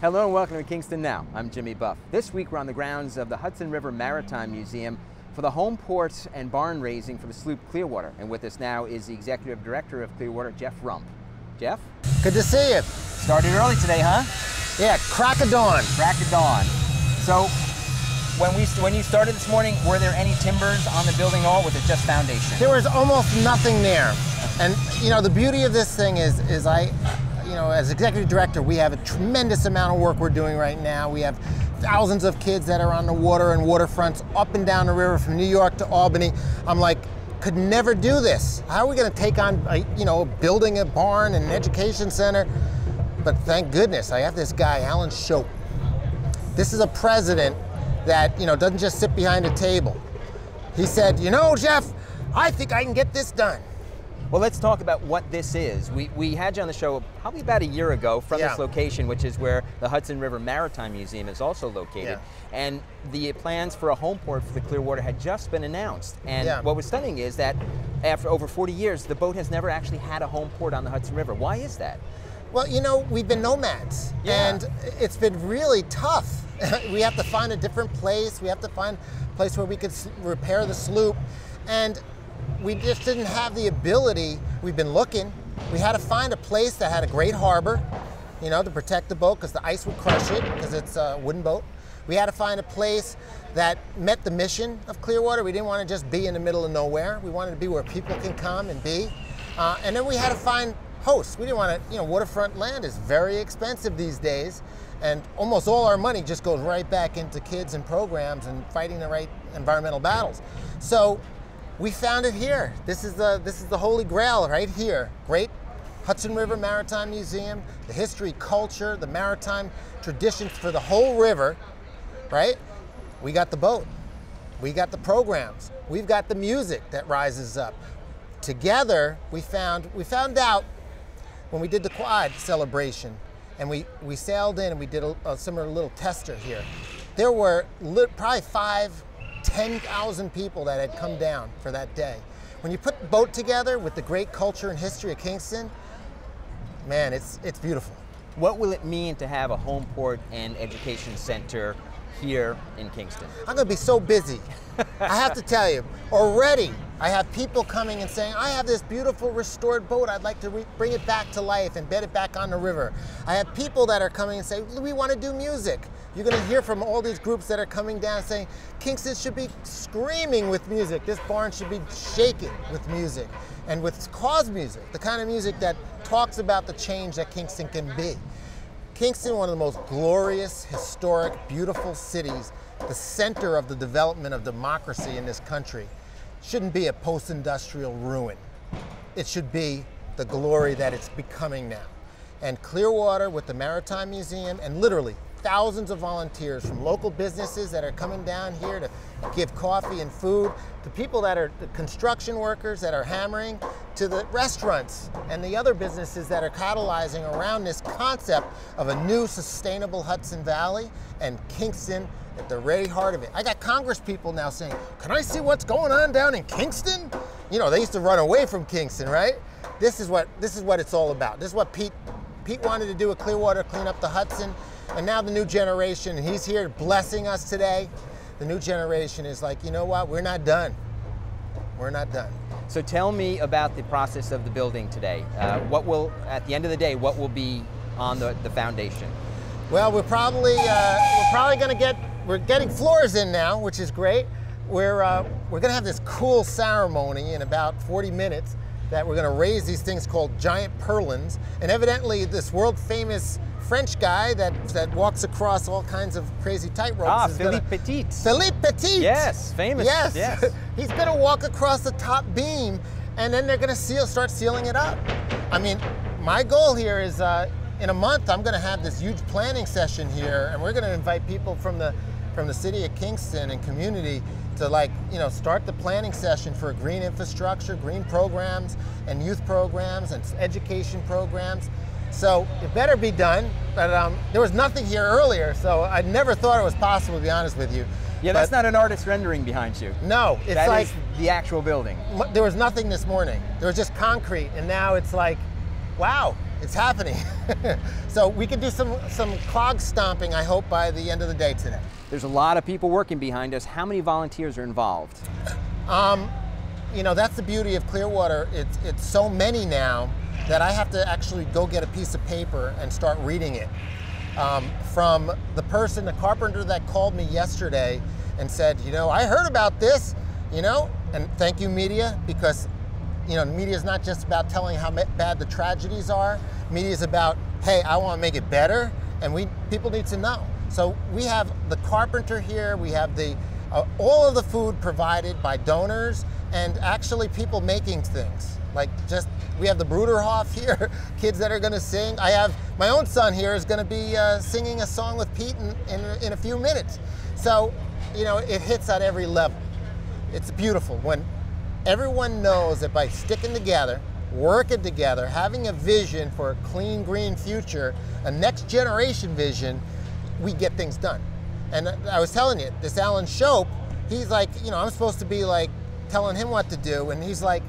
Hello and welcome to Kingston Now. I'm Jimmy Buff. This week we're on the grounds of the Hudson River Maritime Museum for the home port and barn raising for the Sloop Clearwater. And with us now is the Executive Director of Clearwater, Jeff Rumpf. Jeff? Good to see you. Started early today, huh? Yeah, crack of dawn. Crack of dawn. So when you started this morning, were there any timbers on the building at all? Was it just foundation? There was almost nothing there. And you know, the beauty of this thing is as executive director, we have a tremendous amount of work we're doing right now. We have thousands of kids that are on the water and waterfronts up and down the river from New York to Albany. I'm like, could never do this. How are we going to take on, building a barn and an education center? But thank goodness I have this guy, Allan Shope. This is a president that doesn't just sit behind a table. He said, Jeff, I think I can get this done. Well, let's talk about what this is. We had you on the show probably about a year ago from this location, which is where the Hudson River Maritime Museum is also located. Yeah. And the plans for a home port for the Clearwater had just been announced. And what was stunning is that after over 40 years, the boat has never actually had a home port on the Hudson River. Why is that? Well, we've been nomads, and it's been really tough. We have to find a different place. We have to find a place where we could repair the sloop. And we just didn't have the ability. We've been looking. We had to find a place that had a great harbor, to protect the boat because the ice would crush it because it's a wooden boat. We had to find a place that met the mission of Clearwater. We didn't want to just be in the middle of nowhere. We wanted to be where people can come and be. And then we had to find hosts. We didn't want to, waterfront land is very expensive these days. And almost all our money just goes right back into kids and programs and fighting the right environmental battles. So we found it here. This is the Holy Grail right here. Great Hudson River Maritime Museum, the history, culture, the maritime traditions for the whole river, right? We got the boat. We got the programs. We've got the music that rises up. Together, we found out when we did the quad celebration and we sailed in and we did a similar little tester here. There were probably 10,000 people that had come down for that day. When you put the boat together with the great culture and history of Kingston, man, it's beautiful. What will it mean to have a home port and education center here in Kingston? I'm going to be so busy. I have to tell you, already I have people coming and saying, I have this beautiful restored boat. I'd like to bring it back to life and bed it back on the river. I have people that are coming and say, we want to do music. You're going to hear from all these groups that are coming down saying, Kingston should be screaming with music. This barn should be shaking with music and with cause music, the kind of music that talks about the change that Kingston can be. Kingston, one of the most glorious, historic, beautiful cities, the center of the development of democracy in this country, shouldn't be a post-industrial ruin. It should be the glory that it's becoming now. And Clearwater with the Maritime Museum and literally thousands of volunteers from local businesses that are coming down here to give coffee and food, to people that are the construction workers that are hammering, to the restaurants and the other businesses that are catalyzing around this concept of a new sustainable Hudson Valley and Kingston at the very heart of it. I got Congress people now saying, can I see what's going on down in Kingston? They used to run away from Kingston, right? This is what it's all about. This is what Pete wanted to do at Clearwater, clean up the Hudson. And now the new generation, and he's here blessing us today. The new generation is like, you know what, we're not done. We're not done. So tell me about the process of the building today. At the end of the day, what will be on the foundation? Well, we're getting floors in now, which is great. We're gonna have this cool ceremony in about 40 minutes that we're gonna raise these things called giant purlins. And evidently this world famous French guy that walks across all kinds of crazy tightropes. Philippe Petit. Philippe Petit. Yes, famous. Yes. He's going to walk across the top beam, and then they're going to start sealing it up. I mean, my goal here is in a month I'm going to have this huge planning session here, and we're going to invite people from the city of Kingston and community to start the planning session for green infrastructure, green programs, and youth programs and education programs. So it better be done, but there was nothing here earlier, so I never thought it was possible, to be honest with you. Yeah, that's not an artist rendering behind you. No, it's that is the actual building. There was nothing this morning. There was just concrete, and now it's like Wow, it's happening. So we can do some clog stomping, I hope, by the end of the day today. There's a lot of people working behind us. How many volunteers are involved? You know, that's the beauty of Clearwater. It's so many now that I have to actually go get a piece of paper and start reading it. From the person, the carpenter that called me yesterday and said, you know, I heard about this, you know, and thank you, media, because, you know, media is not just about telling how bad the tragedies are. Media is about, hey, I want to make it better, and people need to know. So we have the carpenter here, we have all of the food provided by donors, and actually people making things. Like we have the Bruderhof here, kids that are going to sing. I have my own son here is going to be singing a song with Pete in a few minutes. So, you know, it hits at every level. It's beautiful when everyone knows that by sticking together, working together, having a vision for a clean, green future, a next generation vision, we get things done. And I was telling you, this Allan Shope, he's like, you know, I'm supposed to be like telling him what to do, and he's like,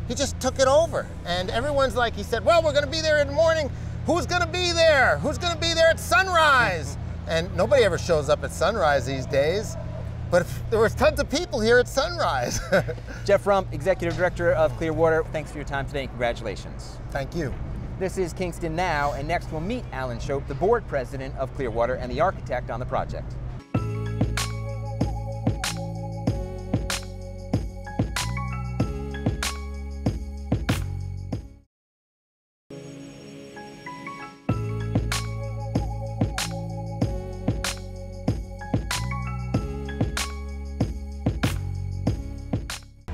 he just took it over. And everyone's like, he said, well, we're gonna be there in the morning. Who's gonna be there? Who's gonna be there at sunrise? And nobody ever shows up at sunrise these days. But there was tons of people here at sunrise. Jeff Rumpf, Executive Director of Clearwater, thanks for your time today and congratulations. Thank you. This is Kingston Now, and next we'll meet Allan Shope, the board president of Clearwater and the architect on the project.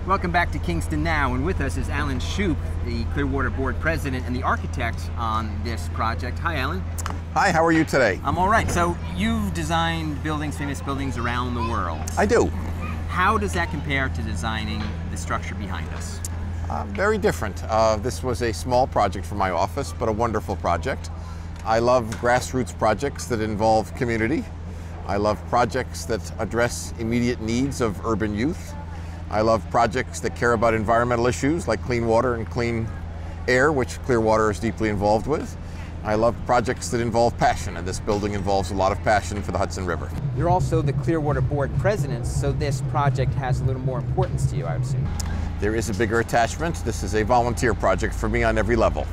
Welcome back to Kingston Now, and with us is Allan Shope, the Clearwater Board President and the architect on this project. Hi, Allan. Hi, how are you today? I'm all right. So you've designed buildings, famous buildings around the world. I do. How does that compare to designing the structure behind us? Very different. This was a small project for my office, but a wonderful project. I love grassroots projects that involve community. I love projects that address immediate needs of urban youth. I love projects that care about environmental issues like clean water and clean air, which Clearwater is deeply involved with. I love projects that involve passion, and this building involves a lot of passion for the Hudson River. You're also the Clearwater Board President, so this project has a little more importance to you, I would assume. There is a bigger attachment. This is a volunteer project for me on every level.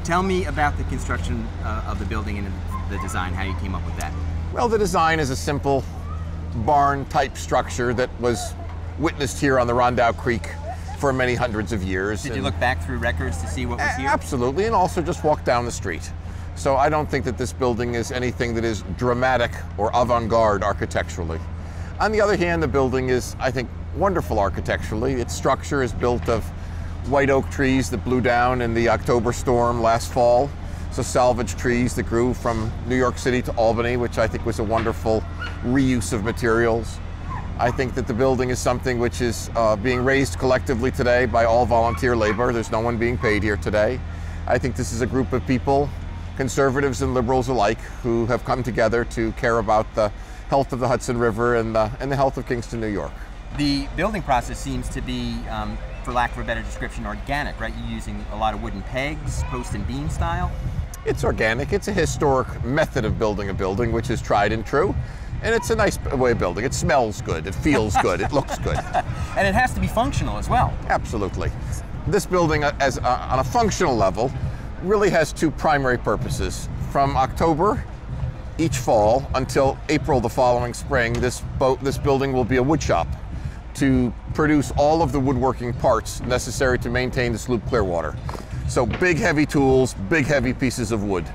Tell me about the construction of the building and the design, how you came up with that. Well, the design is a simple barn-type structure that was witnessed here on the Rondow Creek for many hundreds of years. Did you look back through records to see what was here? Absolutely, and also just walk down the street. So I don't think that this building is anything that is dramatic or avant-garde architecturally. On the other hand, the building is, I think, wonderful architecturally. Its structure is built of white oak trees that blew down in the October storm last fall. So salvage trees that grew from New York City to Albany, which I think was a wonderful reuse of materials. I think that the building is something which is being raised collectively today by all volunteer labor. There's no one being paid here today. I think this is a group of people, conservatives and liberals alike, who have come together to care about the health of the Hudson River and the health of Kingston, New York. The building process seems to be, for lack of a better description, organic, right? You're using a lot of wooden pegs, post and beam style? It's organic. It's a historic method of building a building, which is tried and true. And it's a nice way of building. It smells good, it feels good, it looks good. And it has to be functional as well. Absolutely. This building, on a functional level, really has two primary purposes. From October each fall until April the following spring, this building will be a wood shop to produce all of the woodworking parts necessary to maintain the Sloop Clearwater. So big heavy tools, big heavy pieces of wood.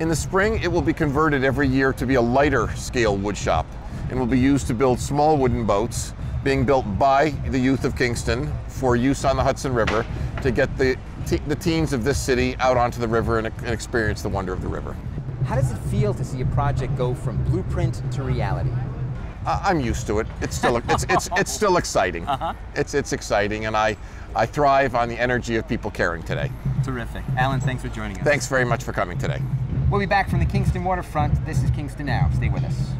In the spring, it will be converted every year to be a lighter scale wood shop and will be used to build small wooden boats being built by the youth of Kingston for use on the Hudson River to get the teens of this city out onto the river and experience the wonder of the river. How does it feel to see a project go from blueprint to reality? I'm used to it. It's still it's still exciting. It's exciting, and I thrive on the energy of people caring today. Terrific. Allan, thanks for joining us. Thanks very much for coming today. We'll be back from the Kingston waterfront. This is Kingston Now. Stay with us.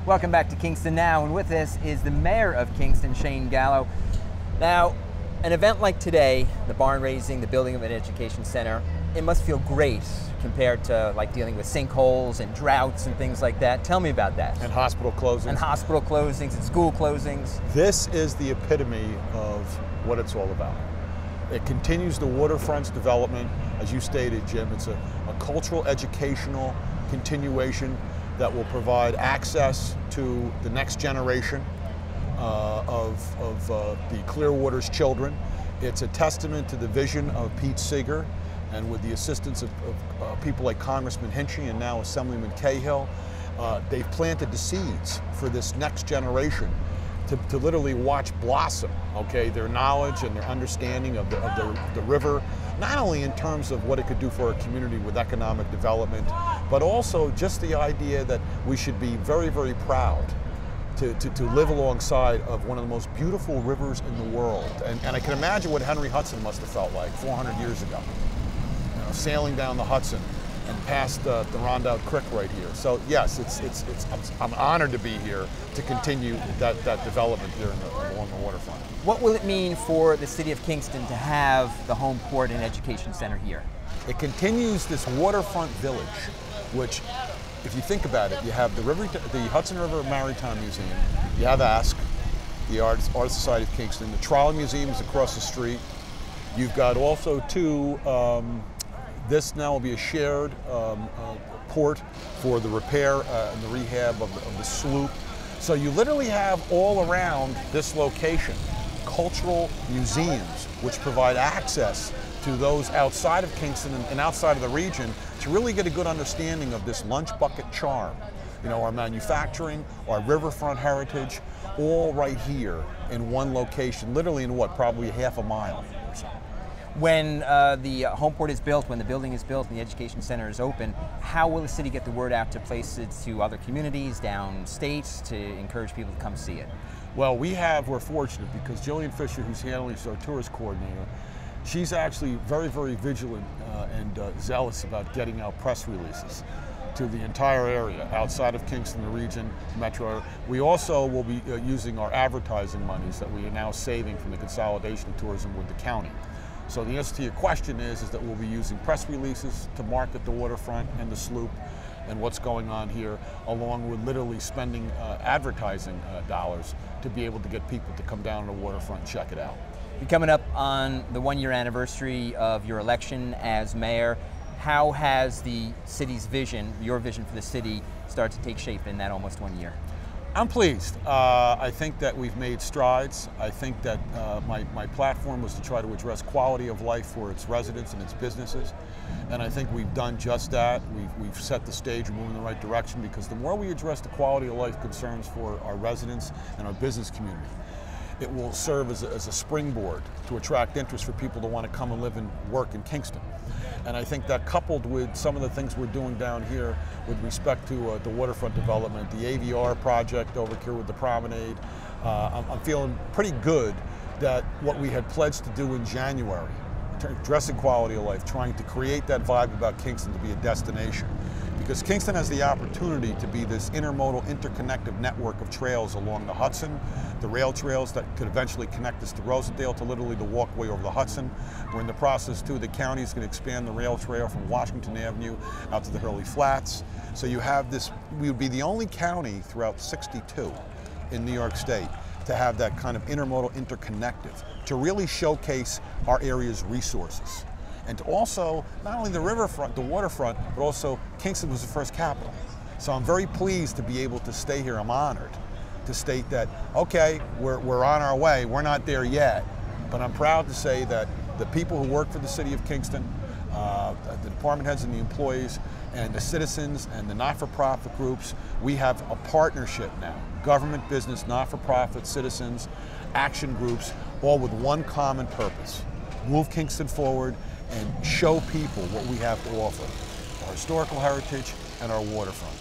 Welcome back to Kingston Now, and with us is the Mayor of Kingston, Shayne Gallo. Now, an event like today, the barn raising, the building of an education center, it must feel great compared to like dealing with sinkholes and droughts and things like that. Tell me about that. And hospital closings. And hospital closings and school closings. This is the epitome of what it's all about. It continues the waterfront's development, as you stated, Jim. It's a cultural, educational continuation that will provide access to the next generation of the Clearwater's children. It's a testament to the vision of Pete Seeger, and with the assistance of people like Congressman Hinchy and now Assemblyman Cahill, they've planted the seeds for this next generation to literally watch blossom, okay, their knowledge and their understanding of the river, not only in terms of what it could do for our community with economic development, but also just the idea that we should be very, very proud to live alongside of one of the most beautiful rivers in the world. And I can imagine what Henry Hudson must have felt like 400 years ago, you know, sailing down the Hudson and past the Rondout Creek right here. So yes, I'm honored to be here to continue that development here along the waterfront. What will it mean for the city of Kingston to have the home port and education center here? It continues this waterfront village, which, if you think about it, you have the Hudson River Maritime Museum, you have ASK, the Art Society of Kingston, the Trolley Museum is across the street. You've got also two, this now will be a shared port for the repair and the rehab of the sloop. So you literally have all around this location cultural museums which provide access to those outside of Kingston and outside of the region to really get a good understanding of this lunch bucket charm. You know, our manufacturing, our riverfront heritage, all right here in one location, literally in what, probably half a mile or so. When the home port is built, when the building is built and the education center is open, how will the city get the word out to places, to other communities, downstate, to encourage people to come see it? Well, we're fortunate because Jillian Fisher, who's handling our tourist coordinator, she's actually very, very vigilant and zealous about getting out press releases to the entire area, outside of Kingston, the region, metro. We also will be using our advertising monies that we are now saving from the consolidation of tourism with the county. So the answer to your question is that we'll be using press releases to market the waterfront and the sloop and what's going on here, along with literally spending advertising dollars to be able to get people to come down to the waterfront and check it out. You're coming up on the one-year anniversary of your election as mayor. How has the city's vision, your vision for the city, started to take shape in that almost 1 year? I'm pleased. I think that we've made strides. I think that my platform was to try to address quality of life for its residents and its businesses. And I think we've done just that. We've set the stage, we're moving in the right direction, because the more we address the quality of life concerns for our residents and our business community, it will serve as a springboard to attract interest for people to want to come and live and work in Kingston. And I think that, coupled with some of the things we're doing down here with respect to the waterfront development, the AVR project over here with the promenade, I'm feeling pretty good that what we had pledged to do in January, addressing quality of life, trying to create that vibe about Kingston to be a destination. Because Kingston has the opportunity to be this intermodal, interconnected network of trails along the Hudson, the rail trails that could eventually connect us to Rosendale, to literally the walkway over the Hudson. We're in the process too, the county is going to expand the rail trail from Washington Avenue out to the Hurley Flats. So you have this, we would be the only county throughout 62 in New York State to have that kind of intermodal, interconnected, to really showcase our area's resources. And to also, not only the riverfront, the waterfront, but also Kingston was the first capital. So I'm very pleased to be able to stay here. I'm honored to state that, okay, we're on our way. We're not there yet, but I'm proud to say that the people who work for the city of Kingston, the department heads and the employees, and the citizens and the not-for-profit groups, we have a partnership now. Government, business, not-for-profit, citizens, action groups, all with one common purpose: move Kingston forward and show people what we have to offer, our historical heritage and our waterfront.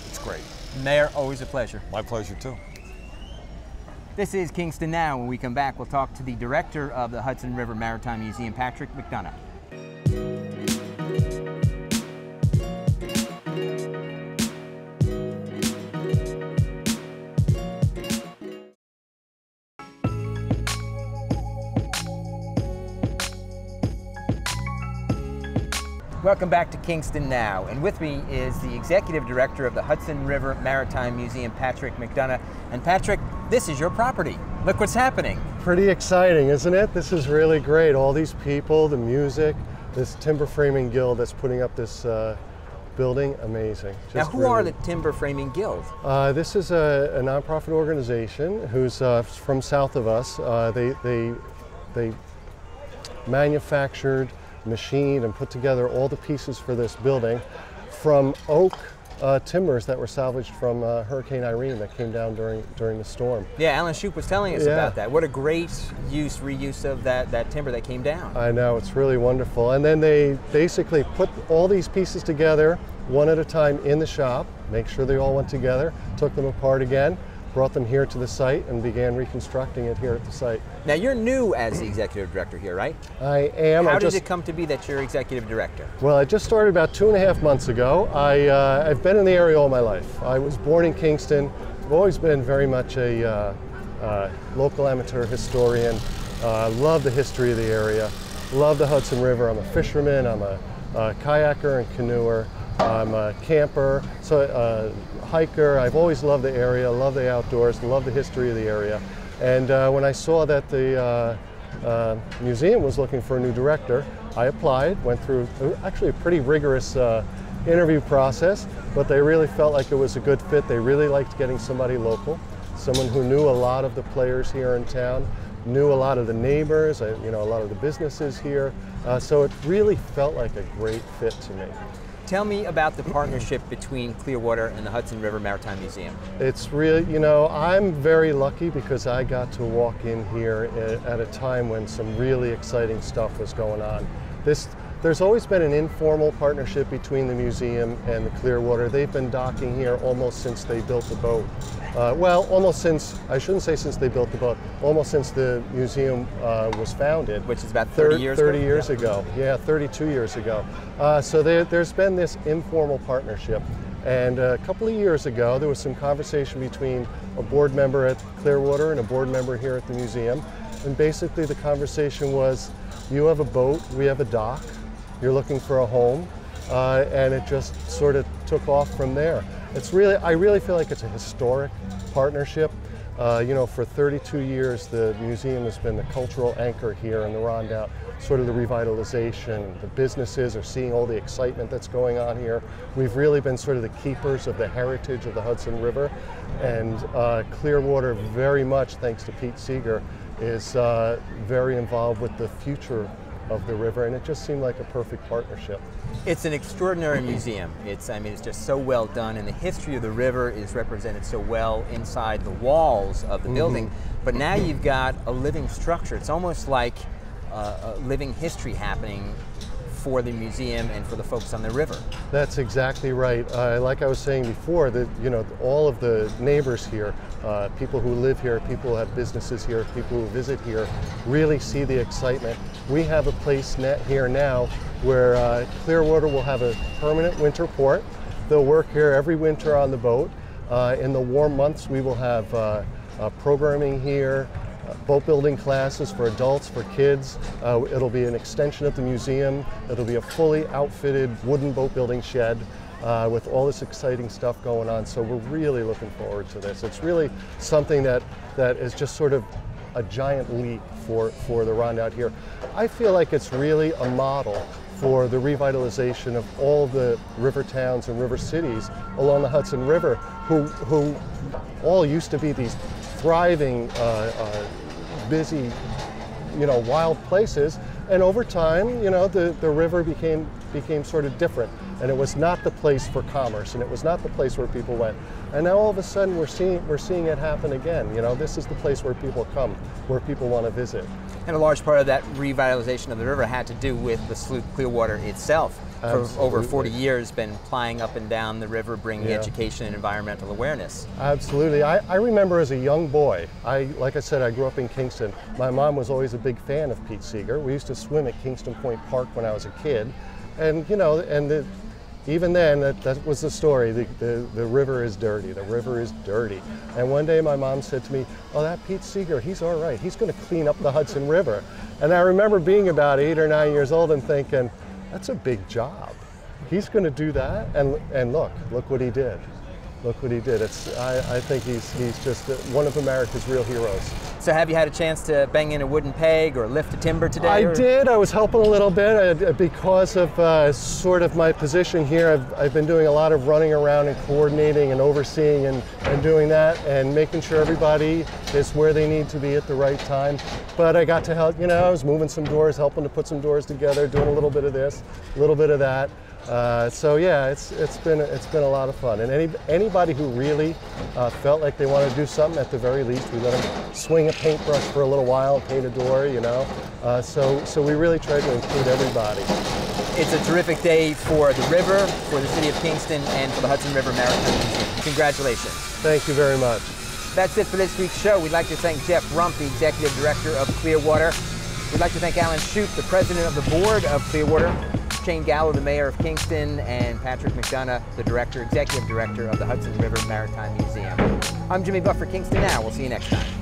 It's great. Mayor, always a pleasure. My pleasure too. This is Kingston Now. When we come back, we'll talk to the director of the Hudson River Maritime Museum, Patrick McDonough. Welcome back to Kingston Now, and with me is the Executive Director of the Hudson River Maritime Museum, Patrick McDonough. And Patrick, this is your property. Look what's happening. Pretty exciting, isn't it? This is really great. All these people, the music, this timber framing guild that's putting up this building, amazing. Now, who are the Timber Framing Guild? This is a nonprofit organization who's from south of us. They manufactured, machined, and put together all the pieces for this building from oak timbers that were salvaged from Hurricane Irene that came down during the storm. Yeah, Allan Shope was telling us about that. What a great reuse of that timber that came down. I know, it's really wonderful. And then they basically put all these pieces together one at a time in the shop, make sure they all went together, took them apart again, brought them here to the site, and began reconstructing it here at the site. Now, you're new as the Executive Director here, right? I am. How did it come to be that you're Executive Director? Well, I just started about 2.5 months ago. I've been in the area all my life. I was born in Kingston. I've always been very much a local amateur historian. Love the history of the area. Love the Hudson River. I'm a fisherman. I'm a kayaker and canoer. I'm a camper, so hiker. I've always loved the area, love the outdoors, love the history of the area. And when I saw that the museum was looking for a new director, I applied, went through actually a pretty rigorous interview process, but they really felt like it was a good fit. They really liked getting somebody local, someone who knew a lot of the players here in town, knew a lot of the neighbors, a lot of the businesses here. So it really felt like a great fit to me. Tell me about the partnership between Clearwater and the Hudson River Maritime Museum. It's really, I'm very lucky because I got to walk in here at a time when some really exciting stuff was going on. There's always been an informal partnership between the museum and the Clearwater. They've been docking here almost since they built the boat. Well, almost since, I shouldn't say since they built the boat, almost since the museum was founded. Which is about 30 years ago? 30 years ago, yeah, 32 years ago. So there's been this informal partnership. And a couple of years ago, there was some conversation between a board member at Clearwater and a board member here at the museum. And basically the conversation was, you have a boat, we have a dock, you're looking for a home, and it just sort of took off from there. I really feel like it's a historic partnership. For 32 years, the museum has been the cultural anchor here in the Rondout, sort of the revitalization. The businesses are seeing all the excitement that's going on here. We've really been sort of the keepers of the heritage of the Hudson River, and Clearwater, very much thanks to Pete Seeger, is very involved with the future of the river, and it just seemed like a perfect partnership. It's an extraordinary museum. It's just so well done, and the history of the river is represented so well inside the walls of the building. But now you've got a living structure. It's almost like a living history happening for the museum and for the folks on the river. That's exactly right. Like I was saying before, that all of the neighbors here, people who live here, people who have businesses here, people who visit here, really see the excitement. We have a place here now where Clearwater will have a permanent winter port. They'll work here every winter on the boat. In the warm months, we will have programming here, boat building classes for adults, for kids. It'll be an extension of the museum. It'll be a fully outfitted wooden boat building shed with all this exciting stuff going on. So we're really looking forward to this. It's really something that is just sort of a giant leap for the Rondout here. I feel like it's really a model for the revitalization of all the river towns and river cities along the Hudson River, who all used to be these thriving, busy, wild places. And over time, the river became sort of different, and it was not the place for commerce, and it was not the place where people went. And now all of a sudden we're seeing it happen again. This is the place where people come, where people want to visit. And a large part of that revitalization of the river had to do with the Sloop Clearwater itself. Absolutely. For over 40 years, been plying up and down the river, bringing education and environmental awareness. Absolutely. I remember as a young boy, like I said, I grew up in Kingston. My mom was always a big fan of Pete Seeger. We used to swim at Kingston Point Park when I was a kid. And, even then, that was the story. The river is dirty. The river is dirty. And one day my mom said to me, "Oh, that Pete Seeger, he's all right. He's going to clean up the Hudson River." And I remember being about 8 or 9 years old and thinking, that's a big job. he's going to do that, and look what he did. Look what he did. I think he's just one of America's real heroes. So have you had a chance to bang in a wooden peg or lift a timber today? I did. I was helping a little bit because of sort of my position here. I've been doing a lot of running around and coordinating and overseeing and doing that and making sure everybody is where they need to be at the right time. But I got to help, I was moving some doors, helping to put some doors together, doing a little bit of this, a little bit of that. So yeah, it's been a lot of fun, and anybody who really felt like they wanted to do something, at the very least, we let them swing a paintbrush for a little while and paint a door, So we really tried to include everybody. It's a terrific day for the river, for the city of Kingston, and for the Hudson River Maritime Museum. Congratulations. Thank you very much. That's it for this week's show. We'd like to thank Jeff Rumpf, the Executive Director of Clearwater. We'd like to thank Allan Shope, the President of the Board of Clearwater, Shayne Gallo, the Mayor of Kingston, and Patrick McDonough, the Executive Director of the Hudson River Maritime Museum. I'm Jimmy Buck for KingstonNow. We'll see you next time.